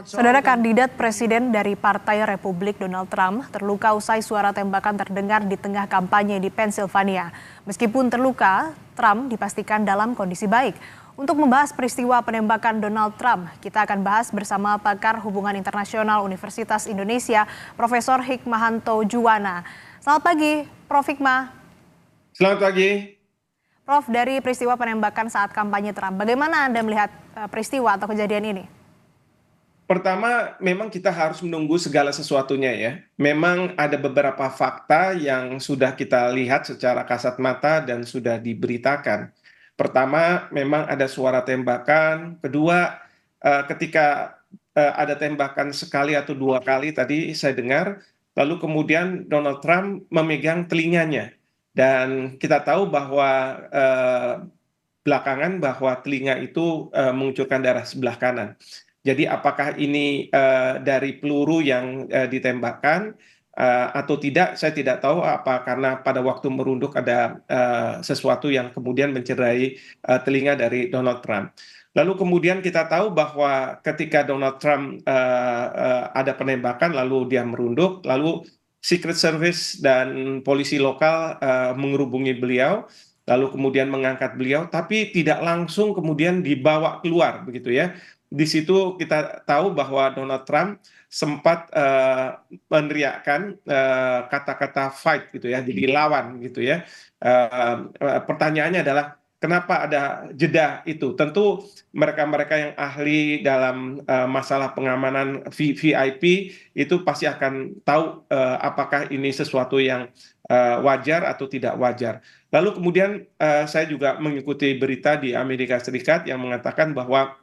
Saudara kandidat presiden dari Partai Republik Donald Trump terluka usai suara tembakan terdengar di tengah kampanye di Pennsylvania. Meskipun terluka, Trump dipastikan dalam kondisi baik. Untuk membahas peristiwa penembakan Donald Trump, kita akan bahas bersama pakar hubungan internasional Universitas Indonesia, Profesor Hikmahanto Juwana. Selamat pagi, Prof. Hikmah. Selamat pagi. Prof, dari peristiwa penembakan saat kampanye Trump, bagaimana Anda melihat peristiwa atau kejadian ini? Pertama, memang kita harus menunggu segala sesuatunya ya. Memang ada beberapa fakta yang sudah kita lihat secara kasat mata dan sudah diberitakan. Pertama, memang ada suara tembakan. Kedua, ketika ada tembakan sekali atau dua kali tadi saya dengar, lalu kemudian Donald Trump memegang telinganya. Dan kita tahu bahwa belakangan bahwa telinga itu mengucurkan darah sebelah kanan. Jadi apakah ini dari peluru yang ditembakkan atau tidak, saya tidak tahu apa karena pada waktu merunduk ada sesuatu yang kemudian mencederai telinga dari Donald Trump. Lalu kemudian kita tahu bahwa ketika Donald Trump ada penembakan lalu dia merunduk, lalu Secret Service dan polisi lokal mengerubungi beliau, lalu kemudian mengangkat beliau, tapi tidak langsung kemudian dibawa keluar begitu ya. Di situ kita tahu bahwa Donald Trump sempat meneriakkan kata-kata fight gitu ya, jadi lawan gitu ya. Pertanyaannya adalah kenapa ada jeda itu? Tentu mereka-mereka yang ahli dalam masalah pengamanan VIP itu pasti akan tahu apakah ini sesuatu yang wajar atau tidak wajar. Lalu kemudian saya juga mengikuti berita di Amerika Serikat yang mengatakan bahwa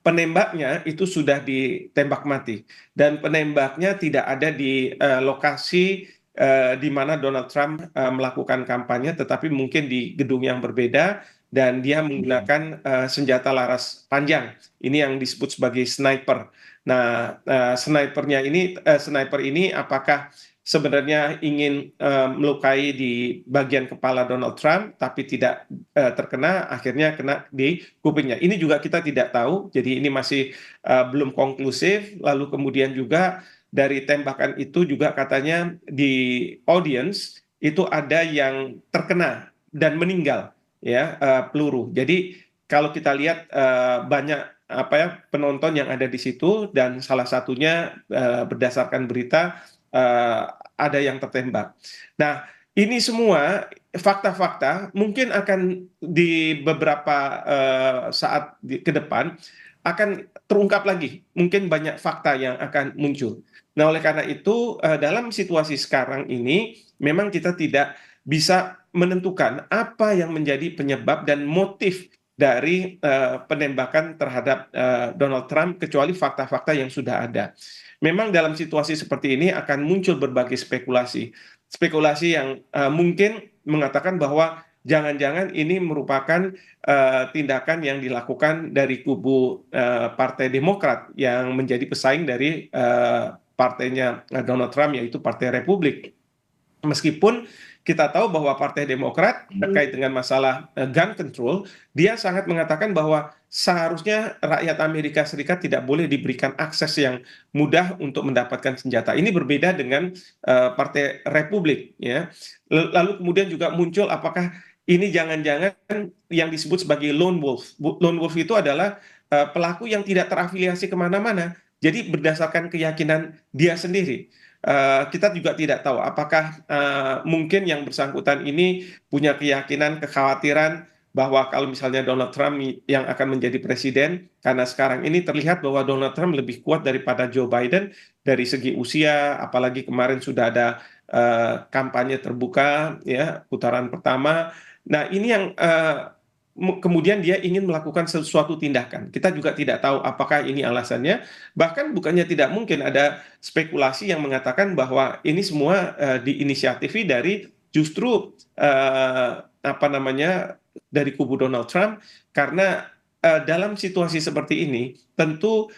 penembaknya itu sudah ditembak mati dan penembaknya tidak ada di lokasi di mana Donald Trump melakukan kampanye, tetapi mungkin di gedung yang berbeda dan dia menggunakan senjata laras panjang. Ini yang disebut sebagai sniper. Nah, sniper ini apakah sebenarnya ingin melukai di bagian kepala Donald Trump, tapi tidak terkena, akhirnya kena di kupingnya. Ini juga kita tidak tahu, jadi ini masih belum konklusif. Lalu kemudian juga dari tembakan itu juga katanya di audience itu ada yang terkena dan meninggal, ya peluru. Jadi kalau kita lihat banyak penonton yang ada di situ dan salah satunya berdasarkan berita ada yang tertembak. Nah, ini semua fakta-fakta mungkin akan di beberapa saat ke depan akan terungkap lagi. Mungkin banyak fakta yang akan muncul. Nah, oleh karena itu dalam situasi sekarang ini memang kita tidak bisa menentukan apa yang menjadi penyebab dan motif dari penembakan terhadap Donald Trump kecuali fakta-fakta yang sudah ada. Memang dalam situasi seperti ini akan muncul berbagai spekulasi. Spekulasi yang mungkin mengatakan bahwa jangan-jangan ini merupakan tindakan yang dilakukan dari kubu Partai Demokrat yang menjadi pesaing dari partainya Donald Trump, yaitu Partai Republik. Meskipun kita tahu bahwa Partai Demokrat terkait dengan masalah gun control, dia sangat mengatakan bahwa seharusnya rakyat Amerika Serikat tidak boleh diberikan akses yang mudah untuk mendapatkan senjata. Ini berbeda dengan Partai Republik, ya. Lalu kemudian juga muncul apakah ini jangan-jangan yang disebut sebagai lone wolf. Lone wolf itu adalah pelaku yang tidak terafiliasi kemana-mana. Jadi berdasarkan keyakinan dia sendiri. Kita juga tidak tahu apakah mungkin yang bersangkutan ini punya keyakinan, kekhawatiran bahwa kalau misalnya Donald Trump yang akan menjadi presiden, karena sekarang ini terlihat bahwa Donald Trump lebih kuat daripada Joe Biden dari segi usia, apalagi kemarin sudah ada kampanye terbuka, ya putaran pertama. Nah, ini yang kemudian dia ingin melakukan sesuatu tindakan. Kita juga tidak tahu apakah ini alasannya. Bahkan bukannya tidak mungkin ada spekulasi yang mengatakan bahwa ini semua diinisiatifi dari justru dari kubu Donald Trump karena dalam situasi seperti ini tentu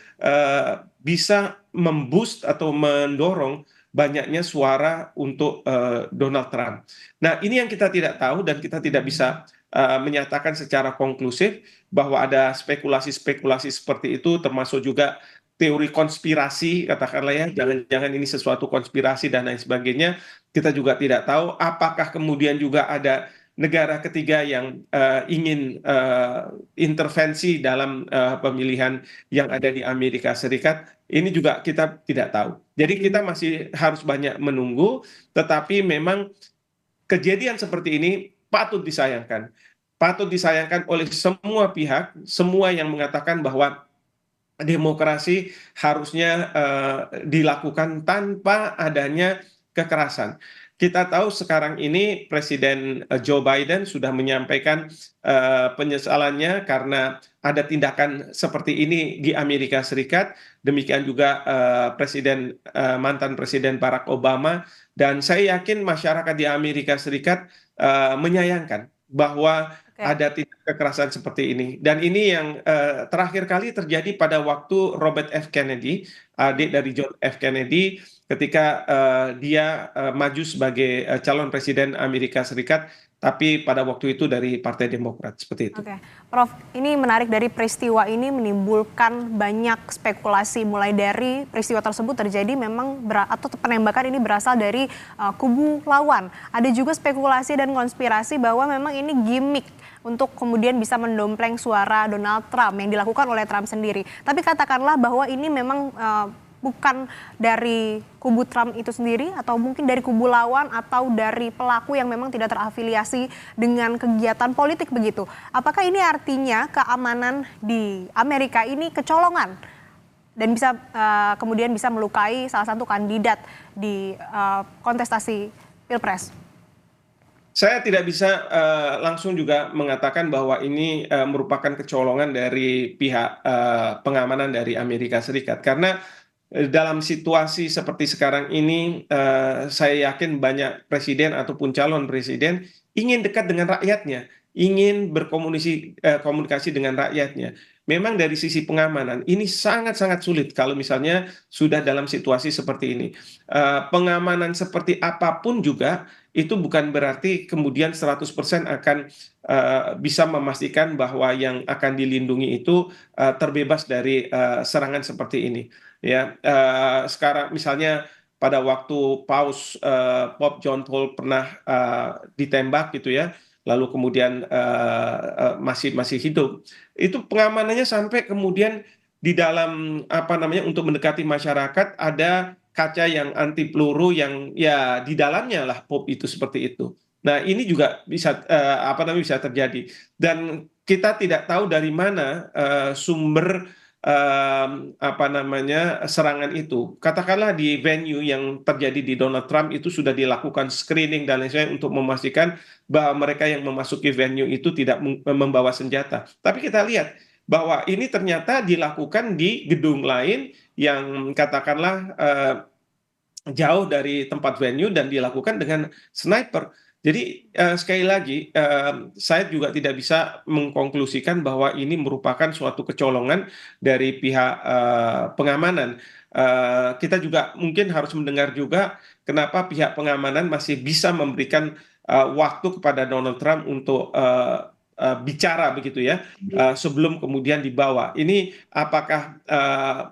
bisa memboost atau mendorong banyaknya suara untuk Donald Trump. Nah, ini yang kita tidak tahu dan kita tidak bisa menyatakan secara konklusif bahwa ada spekulasi-spekulasi seperti itu, termasuk juga teori konspirasi, katakanlah ya, jangan-jangan ini sesuatu konspirasi dan lain sebagainya. Kita juga tidak tahu apakah kemudian juga ada negara ketiga yang ingin intervensi dalam pemilihan yang ada di Amerika Serikat. Ini juga kita tidak tahu. Jadi kita masih harus banyak menunggu, tetapi memang kejadian seperti ini patut disayangkan. Patut disayangkan oleh semua pihak, semua yang mengatakan bahwa demokrasi harusnya dilakukan tanpa adanya kekerasan. Kita tahu sekarang ini Presiden Joe Biden sudah menyampaikan penyesalannya karena ada tindakan seperti ini di Amerika Serikat. Demikian juga mantan Presiden Barack Obama. Dan saya yakin masyarakat di Amerika Serikat menyayangkan bahwa ada tindak kekerasan seperti ini. Dan ini yang terakhir kali terjadi pada waktu Robert F. Kennedy, adik dari John F. Kennedy, ketika dia maju sebagai calon presiden Amerika Serikat, tapi pada waktu itu dari Partai Demokrat, seperti itu. Oke, Prof, ini menarik dari peristiwa ini menimbulkan banyak spekulasi, mulai dari peristiwa tersebut terjadi memang atau penembakan ini berasal dari kubu lawan. Ada juga spekulasi dan konspirasi bahwa memang ini gimmick untuk kemudian bisa mendompleng suara Donald Trump yang dilakukan oleh Trump sendiri. Tapi katakanlah bahwa ini memang bukan dari kubu Trump itu sendiri, atau mungkin dari kubu lawan atau dari pelaku yang memang tidak terafiliasi dengan kegiatan politik begitu. Apakah ini artinya keamanan di Amerika ini kecolongan dan bisa kemudian bisa melukai salah satu kandidat di kontestasi Pilpres? Saya tidak bisa langsung juga mengatakan bahwa ini merupakan kecolongan dari pihak pengamanan dari Amerika Serikat, karena dalam situasi seperti sekarang ini, saya yakin banyak presiden ataupun calon presiden ingin dekat dengan rakyatnya, ingin komunikasi dengan rakyatnya. Memang dari sisi pengamanan ini sangat-sangat sulit kalau misalnya sudah dalam situasi seperti ini. Pengamanan seperti apapun juga itu bukan berarti kemudian 100% akan bisa memastikan bahwa yang akan dilindungi itu terbebas dari serangan seperti ini. Ya, sekarang misalnya pada waktu Paus Pope John Paul pernah ditembak gitu ya, lalu kemudian masih hidup. Itu pengamanannya sampai kemudian di dalam apa namanya, untuk mendekati masyarakat ada kaca yang anti peluru yang ya di dalamnya lah Pope itu, seperti itu. Nah, ini juga bisa apa namanya, bisa terjadi, dan kita tidak tahu dari mana sumber apa namanya, serangan itu. Katakanlah di venue yang terjadi di Donald Trump itu sudah dilakukan screening dan lain sebagainya untuk memastikan bahwa mereka yang memasuki venue itu tidak membawa senjata. Tapi kita lihat bahwa ini ternyata dilakukan di gedung lain yang katakanlah jauh dari tempat venue dan dilakukan dengan sniper. Jadi sekali lagi saya juga tidak bisa mengkonklusikan bahwa ini merupakan suatu kecolongan dari pihak pengamanan. Kita juga mungkin harus mendengar juga kenapa pihak pengamanan masih bisa memberikan waktu kepada Donald Trump untuk bicara begitu ya, sebelum kemudian dibawa. Ini apakah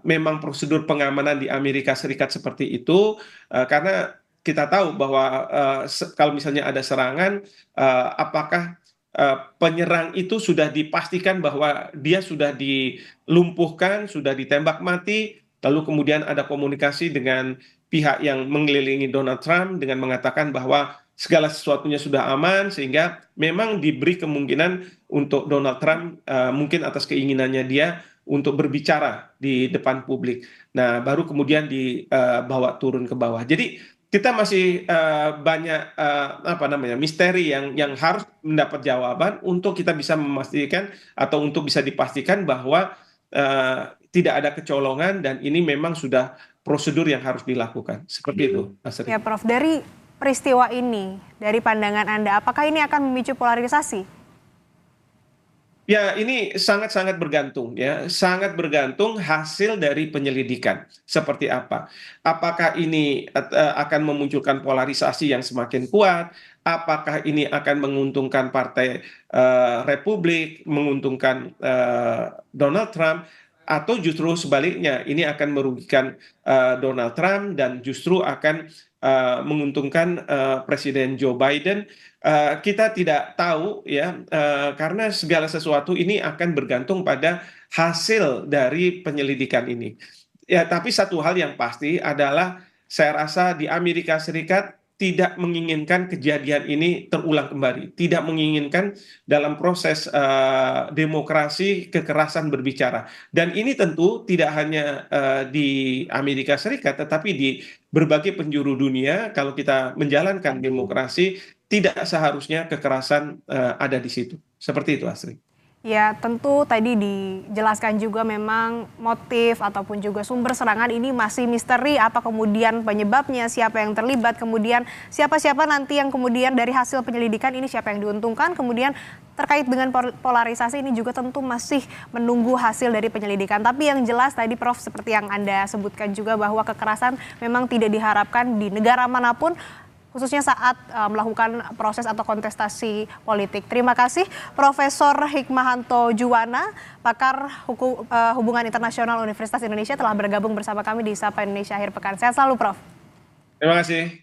memang prosedur pengamanan di Amerika Serikat seperti itu? Karena kita tahu bahwa kalau misalnya ada serangan, apakah penyerang itu sudah dipastikan bahwa dia sudah dilumpuhkan, sudah ditembak mati, lalu kemudian ada komunikasi dengan pihak yang mengelilingi Donald Trump dengan mengatakan bahwa segala sesuatunya sudah aman, sehingga memang diberi kemungkinan untuk Donald Trump mungkin atas keinginannya dia untuk berbicara di depan publik. Nah, baru kemudian dibawa turun ke bawah. Jadi kita masih banyak apa namanya, misteri yang harus mendapat jawaban untuk kita bisa memastikan atau untuk bisa dipastikan bahwa tidak ada kecolongan dan ini memang sudah prosedur yang harus dilakukan. Seperti itu, Mas Ri. Ya, Prof, dari peristiwa ini, dari pandangan Anda, apakah ini akan memicu polarisasi? Ya, ini sangat-sangat bergantung ya, sangat bergantung hasil dari penyelidikan seperti apa. Apakah ini akan memunculkan polarisasi yang semakin kuat? Apakah ini akan menguntungkan Partai Republik, menguntungkan Donald Trump, atau justru sebaliknya ini akan merugikan Donald Trump dan justru akan menguntungkan Presiden Joe Biden. Kita tidak tahu ya, karena segala sesuatu ini akan bergantung pada hasil dari penyelidikan ini. Ya, tapi satu hal yang pasti adalah saya rasa di Amerika Serikat tidak menginginkan kejadian ini terulang kembali, tidak menginginkan dalam proses demokrasi kekerasan berbicara. Dan ini tentu tidak hanya di Amerika Serikat, tetapi di berbagai penjuru dunia. Kalau kita menjalankan demokrasi, tidak seharusnya kekerasan ada di situ. Seperti itu, Astrid. Ya, tentu tadi dijelaskan juga memang motif ataupun juga sumber serangan ini masih misteri, apa kemudian penyebabnya, siapa yang terlibat, kemudian siapa-siapa nanti yang kemudian dari hasil penyelidikan ini siapa yang diuntungkan, kemudian terkait dengan polarisasi ini juga tentu masih menunggu hasil dari penyelidikan. Tapi yang jelas tadi Prof seperti yang Anda sebutkan juga bahwa kekerasan memang tidak diharapkan di negara manapun, khususnya saat melakukan proses atau kontestasi politik. Terima kasih Profesor Hikmahanto Juwana, pakar hubungan internasional Universitas Indonesia telah bergabung bersama kami di Sapa Indonesia Akhir Pekan. Sehat selalu Prof. Terima kasih.